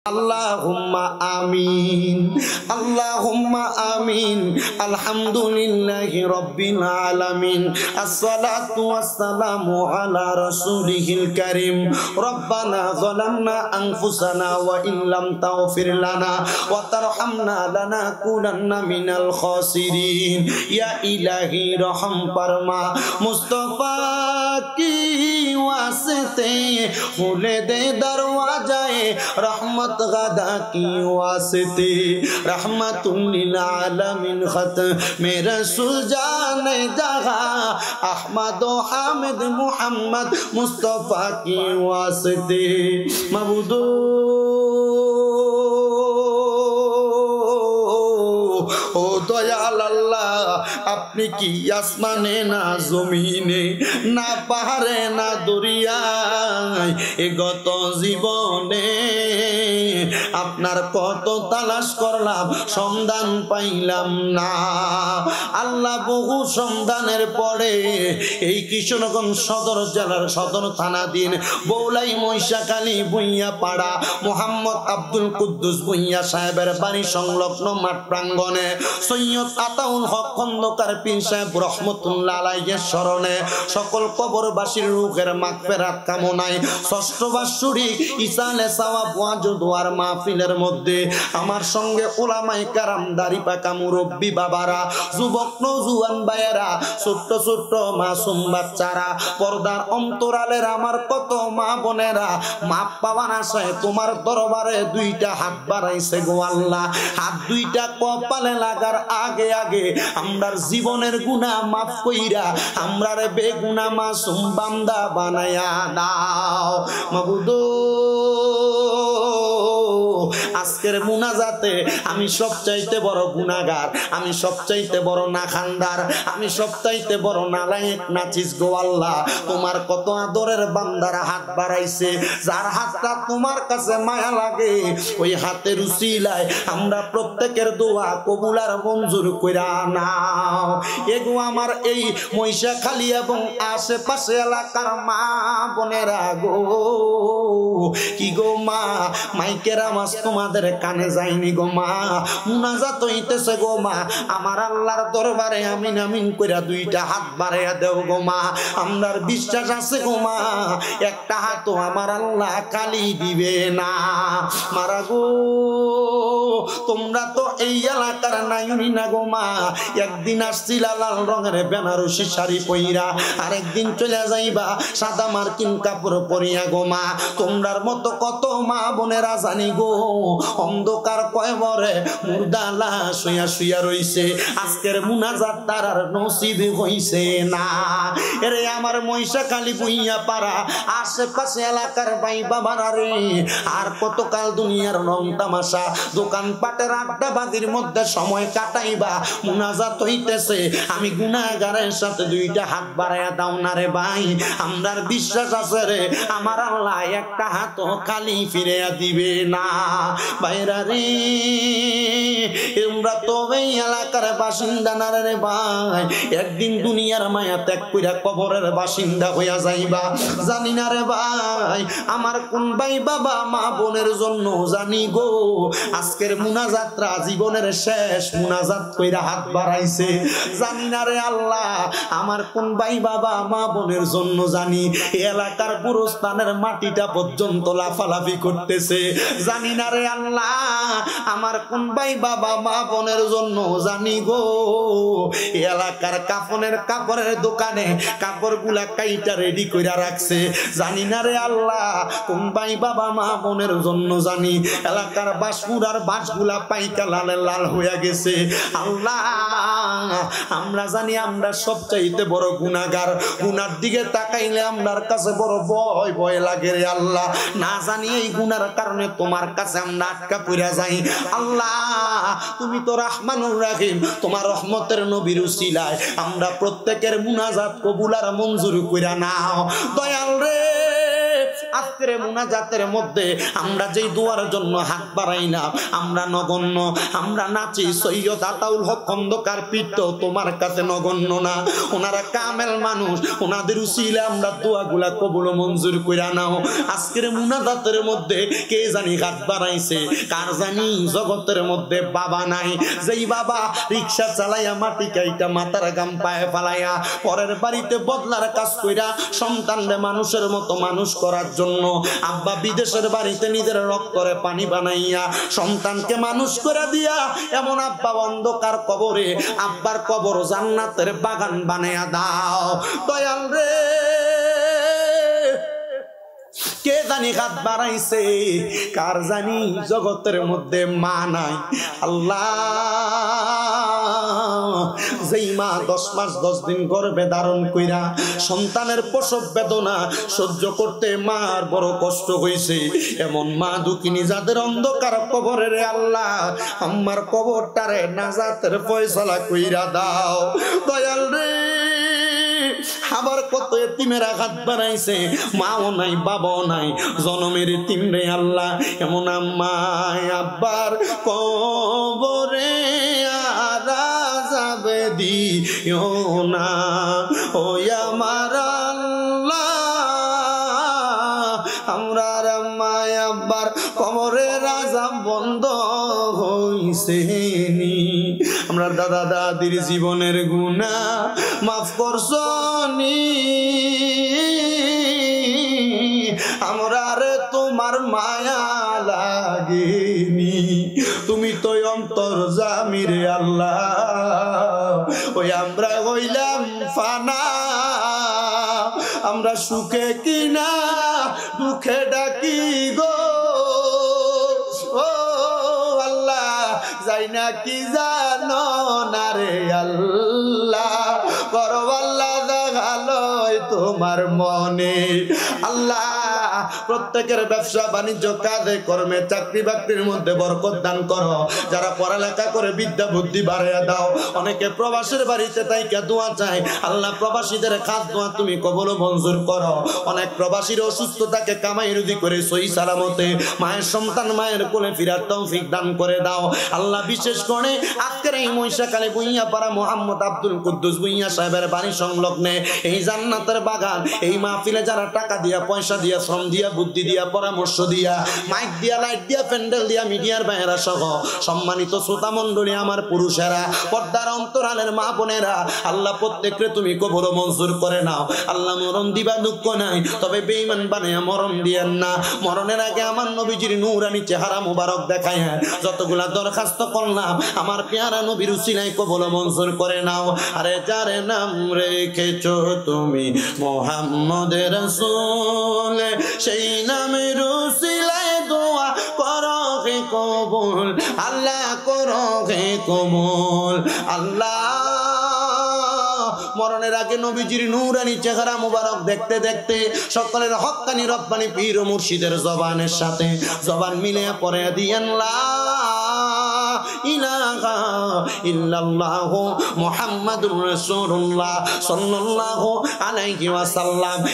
Allahumma amin, Allahumma amin. Alhamdulillahi rabbil alamin. Assalatu wassalamu ala rasulihil karim. Rabbana zalamna anfusana wa in lam taghfir lana wa tarhamna lanakunanna minal khasirin. Ya ilahi raham farma, Mustafa ki वास्ते खुले दे दरवाजाए रहमत गदा की वास्ते रहमतुल आलमीन खत मेरा सुलझाने जहा अहमद हामिद मुहम्मद मुस्तफा की वास्ते मबूदो ओ दयाल अल्लाह अपनी की आसमाने ना जमीने ना पहाड़े ना दरियाय ए गत जीवने আপনার কত তালাশ করলাম সন্ধান পাইলাম না আল্লাহ বহু সন্ধানের পরে এই কিশোরগঞ্জ সদর জেলার সদর থানাধীন বৌলাই মহিষাখালী ভুইয়া পাড়া মোহাম্মদ আব্দুল কুদ্দুস ভুইয়া সাহেবের বাড়ি সংলগ্ন মাঠ প্রাঙ্গণে সৈয়দ আতাউল হক খন্দকার পীর সাহেব রহমতুল্লাহ আলাইহির স্মরণে সকল কবরবাসীর রূহের মাগফিরাত কামনায় ষষ্ঠ বাৎসরিক ইসালে সওয়াব ওয়াজ দোয়ার মাহফিলের মধ্যে আমার সঙ্গে উলামায়ে কেরাম দাড়ি পাকা মুরব্বি বাবারা যুবক নওজোয়ান ভাইয়েরা ছোট্ট ছোট্ট মাসুম বাচ্চারা পর্দার অন্তরালের আমার কত মা বোনেরা মাপ পাওয়ার আশায় তোমার দরবারে দুইটা হাত বাড়াইছে গো আল্লাহ হাত দুইটা কপালে লাগার আগে আগে আমরার জীবনের গুনাহ মাফ কইরা আমরারে বেগুনাহ মাসুম বান্দা বানায়া দাও মাবুদ আজকের মুনাজাতে আমি সবচাইতে বড় গুনাহগার আমি সবচাইতে বড় নাখানদার আমি সবচাইতে বড় নালায়েক নাচিস গো আল্লাহ তোমার কত আদরের বান্দারা হাত বাড়াইছে যার হাতটা তোমার কাছে মায়া লাগে ওই হাতের উসিলায় আমরা প্রত্যেকের দোয়া কবুল আর মঞ্জুর কইরা নাও এগো আমার এই মহিষাখালী এবং আশেপাশে এলাকার মা বোনেরা গো কি গো মা মাইকের আওয়াজ তোমাদের কানে যায়নি গো মা মুনাজাত হইতেছে গো মা আমার আল্লাহর দরবারে আমিন আমিন কইরা দুইটা হাত বাড়াইয়া দেও গো মা আমরার বিশ্বাস আছে গো মা একটা হাতও আমার আল্লাহ খালি দিবে না মারা গো তোমরা তো এই এলাকার নাইনি না গো মা একদিন আসছিলা লাল রঙের বেনারসি শাড়ি পইরা আরেকদিন চলে যাইবা সাদা মার্কিন কাপড় পরিয়া গো মা তোমরার মতো কত মা বোনেরা জানি গো অন্ধকার কয়বরে মুর্দালা শুয়া শুয়া রইছে আজকের মুনাজাত তার আর নসিব হইছে না এরে আমার মহিষাখালী ভুইয়া পাড়া আশেপাশে এলাকার ভাই বাবারা রে আর কতকাল দুনিয়ার রং তামাশা দোকান পাটের আড্ডাবাজির মধ্যে সময় কাটাইবা মুনাজাত হইতেছে আমি গুনাহগারের সাথে দুইটা হাত বাড়াইয়া দাও না রে ভাই আমরার বিশ্বাস আছে রে আমার আল্লাহ একটা হাত খালি ফিরিয়া দিবে না ভাইরা রে আমরা তো এই এলাকার বাসিন্দা না রে ভাই একদিন দুনিয়ার মায়া ত্যাগ কইরা কবরের বাসিন্দা হইয়া যাইবা জানি না রে ভাই আমার কোন ভাই বাবা মা বোনের জন্য জানি গো আজকের মুনাজাতরা জীবনের শেষ মুনাজাত কইরা হাত বাড়াইছে জানি না রে আল্লাহ আমার কোন ভাই বাবা মা বোনের জন্য জানি এলাকার গুরুস্থানের মাটিটা পর্যন্ত লাফালাফি করতেছে জানি না রে আল্লাহ আমার কোন ভাই বাবা মা বোনের জন্য জানি গো এলাকার কাফনের কাপড়ের দোকানে কাপড়গুলা কাইটা রেডি কইরা রাখছে জানি না রে আল্লাহ কোন ভাই বাবা মা বোনের জন্য জানি এলাকার বাসপুরার বাসগুলা পাইকা লালে লাল হয়ে গেছে আল্লাহ আমরা জানি আমরা সবচাইতে বড় গুনাহগার গুনার দিকে তাকাইলে আমরার কাছে বড় ভয় ভয় লাগে রে আল্লাহ না জানি এই গুনার কারণে তোমার কাছে আমরা আটকা পড়া যাই আল্লাহ তুমি তো রহমানুর রহিম তোমার রহমতের নবীর উসিলায় আমরা প্রত্যেকের মুনাজাত কবুল আর মঞ্জুর কইরা নাও দয়াল রে আজকের মুনাজাতের মধ্যে আমরা যেই দুয়ার জন্য হাত বাড়াই না, আমরা নগণ্য, আমরা নাচি, সৈয়দ আতাউল হক খন্দকার পীঠ তোমার কাছে নগণ্য না। ওনারা কামেল মানুষ, ওনাদের উসিলে আমরা দোয়াগুলা কবুল মঞ্জুর কইরা নাও। আজকের মুনাজাতের মধ্যে কে জানি হাত বাড়াইছে, কার জানি জগতের মধ্যে বাবা নাই, যেই বাবা রিক্সা চালাইয়া মাটি কাইটা মাথার গাম পায়ে ফালাইয়া পরের বাড়িতে বদলার কাজ কইরা সন্তানরে মানুষের মতো মানুষ করার জন্য আব্বা বিদেশের বাড়িতে নিজের রক্তরে পানি বানাইয়া সন্তানকে মানুষ করে দিয়া এমন আব্বা অন্ধকার কবরে, আব্বার কবর জান্নাতের বাগান বানাইয়া দাও দয়াল রে। কে জানি হাত বাড়াইছে, কার জানি জগতের মধ্যে মা নাই। আল্লাহ, যেই মা 10 মাস 10 দিন গর্ভে ধারণ কইরা সন্তানের প্রসব বেদনা সহ্য করতে মার বড় কষ্ট হইছে, এমন মা দুঃখিনী যাদের অন্ধকার কবরে রে আল্লাহ, আমার কবরটারে নাজাতের ফয়সালা কইরা দাও দয়াল রে। আবার কত এতিমেরা হাত বাড়াইছে, মাও নাই বাবাও নাই, জনমের এতিম রে আল্লাহ, এমন আম্মায় আব্বার কবরে আরাজাবে দিও না ও আমার আল্লাহ। আমরা আম্মায় আব্বার কবরে রাজা বন্ধ হইছে নি, আমরা দাদা দাদির জীবনের গুনাহ মাফ করছনি, আমরা রে তোমার মায়া লাগেনি, তুমি তো অন্তর্যামী রে আল্লাহ। ওই আমরা হইলাম ফানা, আমরা সুখে কিনা দুঃখে ডাকি গো ও আল্লাহ, যাই না কি জানো না রে আল্লাহ, করো আল্লাহ দেখালো তোমার মনে। আল্লাহ, প্রত্যেকের ব্যবসা বাণিজ্য কাজে কর্মে চাকরি বাকরির মধ্যে বরকত দান করো, যারা পড়ালেখা করে বিদ্যা বুদ্ধি বাড়াইয়া দাও। অনেকে প্রবাসের বাড়িতে তাইকা দোয়া চায়, আল্লাহ প্রবাসীদের খাস দোয়া তুমি কবুল মঞ্জুর করো। অনেক প্রবাসীর অসুস্থতাকে কামাই রুজি করে সহি সালামতে মায়ের সন্তান মায়ের কোলে ফিরার তৌফিক দান করে দাও আল্লাহ। বিশেষ করে আজকের এই মহিষাখালী ভুইয়াপাড়া মোহাম্মদ আব্দুল কুদ্দুস ভুইয়া সাহেবের বাড়ি সংলগ্নে এই জান্নাতের বাগান, এই মাহফিলে যারা টাকা দিয়া, পয়সা দিয়া, শ্রম দিয়া, বুদ্ধি দিয়া, পরামর্শ দিয়া, মাইক দিয়া, লাইট দিয়া, প্যান্ডেল দিয়া, মিডিয়ার বাইরা সহ সম্মানিত শ্রোতা মণ্ডলী, আমার পুরুষেরা, পর্দার অন্তরালের মা বোনেরা, আল্লাহ প্রত্যেককে তুমি কবুল মঞ্জুর করে নাও। আল্লাহ মরণ দিবা দুঃখ নাই, তবে বেঈমান বানায়া মরণ দিয়েন না। মরণের আগে আমার নবীজির নূরানি চেহারা মুবারক দেখায় যতগুলা দরখাস্ত করলাম আমার পেয়ারা নবীর উসিলায় কবুল মঞ্জুর করে নাও। আরে যার নাম রেখেছো তুমি মুহাম্মদ রাসূল, সেই নামের উসিলায় দোয়া করো হে কবুল, আল্লাহ করো হে কবুল। আল্লাহ, মরণের আগে নবীজির নূরানি চেহারা মুবারক দেখতে দেখতে সকলের হক্কানি রব্বানি পীর ও মুর্শিদের জবানের সাথে জবান মিলে পড়ে দিয়েন লা ইলাহা ইল্লাল্লাহু মুহাম্মাদুর রাসূলুল্লাহ সাল্লাল্লাহু আলাইহি ওয়াসাল্লাম।